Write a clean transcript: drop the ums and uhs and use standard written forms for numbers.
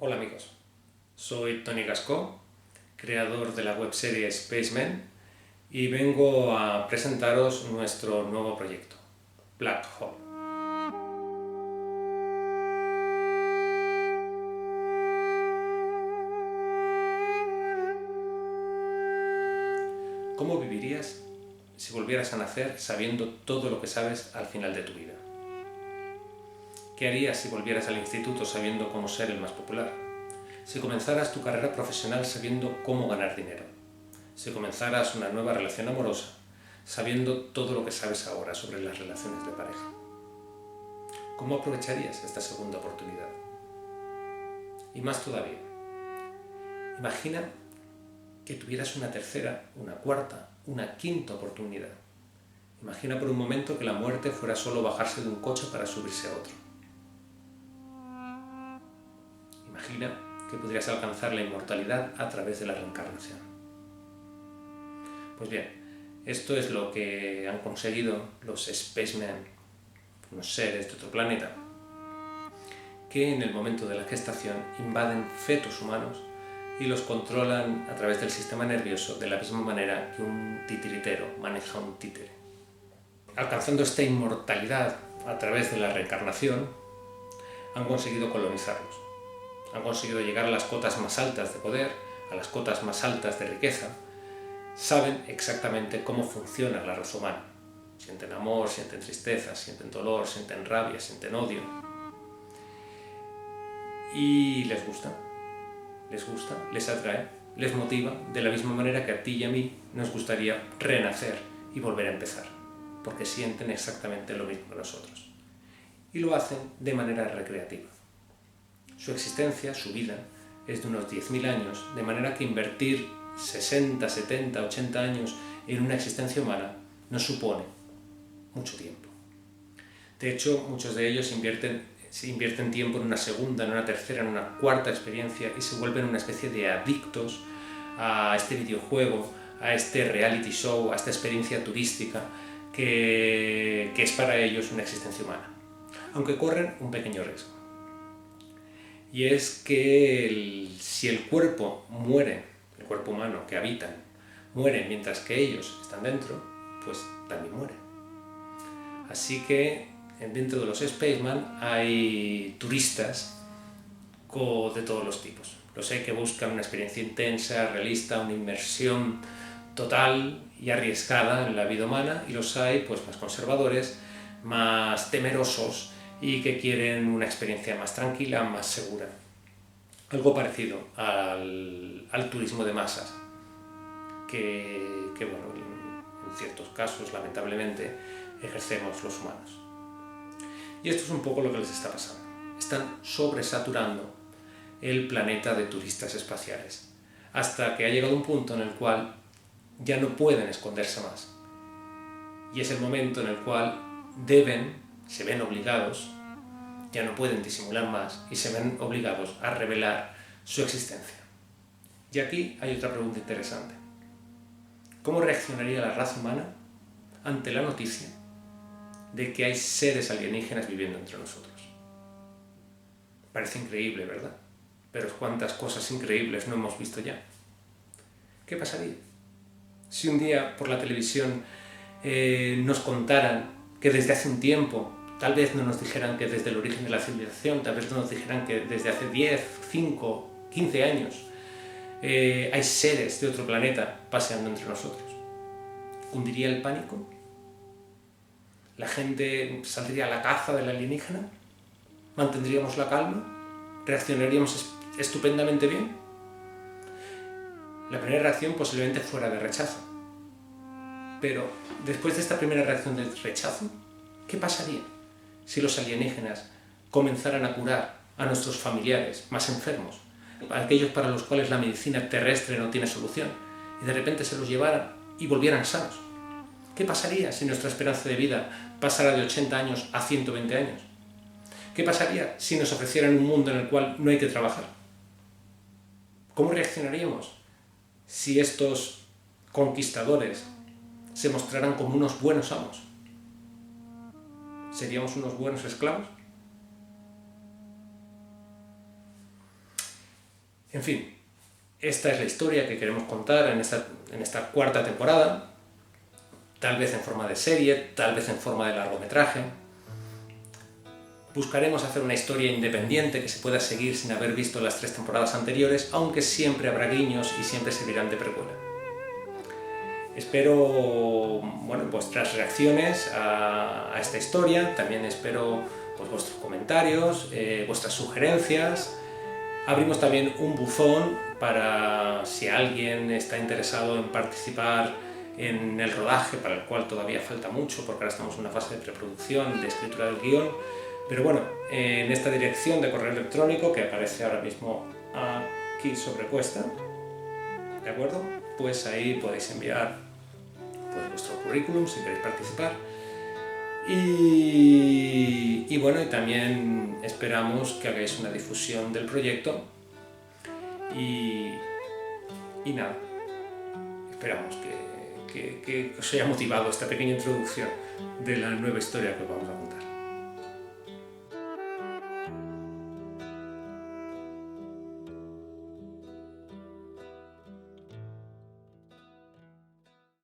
Hola amigos, soy Tony Gascó, creador de la webserie Spaceman, y vengo a presentaros nuestro nuevo proyecto, Black Hole. ¿Cómo vivirías si volvieras a nacer sabiendo todo lo que sabes al final de tu vida? ¿Qué harías si volvieras al instituto sabiendo cómo ser el más popular? Si comenzaras tu carrera profesional sabiendo cómo ganar dinero. Si comenzaras una nueva relación amorosa sabiendo todo lo que sabes ahora sobre las relaciones de pareja. ¿Cómo aprovecharías esta segunda oportunidad? Y más todavía, imagina que tuvieras una tercera, una cuarta, una quinta oportunidad. Imagina por un momento que la muerte fuera solo bajarse de un coche para subirse a otro. Imagina que podrías alcanzar la inmortalidad a través de la reencarnación. Pues bien, esto es lo que han conseguido los Spacemen, unos seres de otro planeta, que en el momento de la gestación invaden fetos humanos y los controlan a través del sistema nervioso de la misma manera que un titiritero maneja un títere. Alcanzando esta inmortalidad a través de la reencarnación, han conseguido colonizarlos. Han conseguido llegar a las cotas más altas de poder, a las cotas más altas de riqueza. Saben exactamente cómo funciona la raza humana. Sienten amor, sienten tristeza, sienten dolor, sienten rabia, sienten odio. Y les gusta, les atrae, les motiva, de la misma manera que a ti y a mí nos gustaría renacer y volver a empezar, porque sienten exactamente lo mismo que nosotros. Y lo hacen de manera recreativa. Su existencia, su vida, es de unos 10.000 años, de manera que invertir 60, 70, 80 años en una existencia humana nos supone mucho tiempo. De hecho, muchos de ellos invierten tiempo en una segunda, en una tercera, en una cuarta experiencia y se vuelven una especie de adictos a este videojuego, a este reality show, a esta experiencia turística que es para ellos una existencia humana. Aunque corren un pequeño riesgo. Y es que si el cuerpo muere, el cuerpo humano que habitan, muere mientras que ellos están dentro, pues también muere. Así que dentro de los Spaceman hay turistas de todos los tipos. Los hay que buscan una experiencia intensa, realista, una inmersión total y arriesgada en la vida humana, y los hay pues más conservadores, más temerosos y que quieren una experiencia más tranquila, más segura. Algo parecido al turismo de masas, que bueno, en ciertos casos, lamentablemente, ejercemos los humanos. Y esto es un poco lo que les está pasando. Están sobresaturando el planeta de turistas espaciales, hasta que ha llegado un punto en el cual ya no pueden esconderse más. Y es el momento en el cual se ven obligados, ya no pueden disimular más y se ven obligados a revelar su existencia. Y aquí hay otra pregunta interesante. ¿Cómo reaccionaría la raza humana ante la noticia de que hay seres alienígenas viviendo entre nosotros? Parece increíble, ¿verdad? Pero cuántas cosas increíbles no hemos visto ya. ¿Qué pasaría si un día por la televisión nos contaran que desde hace un tiempo, tal vez no nos dijeran que desde el origen de la civilización, tal vez no nos dijeran que desde hace 10, 5, 15 años hay seres de otro planeta paseando entre nosotros? ¿Hundiría el pánico? ¿La gente saldría a la caza del alienígena? ¿Mantendríamos la calma? ¿Reaccionaríamos estupendamente bien? La primera reacción posiblemente fuera de rechazo. Pero después de esta primera reacción de rechazo, ¿qué pasaría si los alienígenas comenzaran a curar a nuestros familiares más enfermos, aquellos para los cuales la medicina terrestre no tiene solución, y de repente se los llevaran y volvieran sanos? ¿Qué pasaría si nuestra esperanza de vida pasara de 80 años a 120 años? ¿Qué pasaría si nos ofrecieran un mundo en el cual no hay que trabajar? ¿Cómo reaccionaríamos si estos conquistadores se mostraran como unos buenos amos? ¿Seríamos unos buenos esclavos? En fin, esta es la historia que queremos contar en esta cuarta temporada, tal vez en forma de serie, tal vez en forma de largometraje. Buscaremos hacer una historia independiente que se pueda seguir sin haber visto las 3 temporadas anteriores, aunque siempre habrá guiños y siempre servirán de precuela. Espero vuestras reacciones a esta historia, también espero vuestros comentarios, vuestras sugerencias. Abrimos también un buzón para si alguien está interesado en participar en el rodaje, para el cual todavía falta mucho, porque ahora estamos en una fase de preproducción, de escritura del guión. Pero bueno, en esta dirección de correo electrónico que aparece ahora mismo aquí sobrepuesta, ¿de acuerdo? Pues ahí podéis enviar vuestro currículum si queréis participar. Y bueno, y también esperamos que hagáis una difusión del proyecto y nada, esperamos que os haya motivado esta pequeña introducción de la nueva historia que os vamos a contar.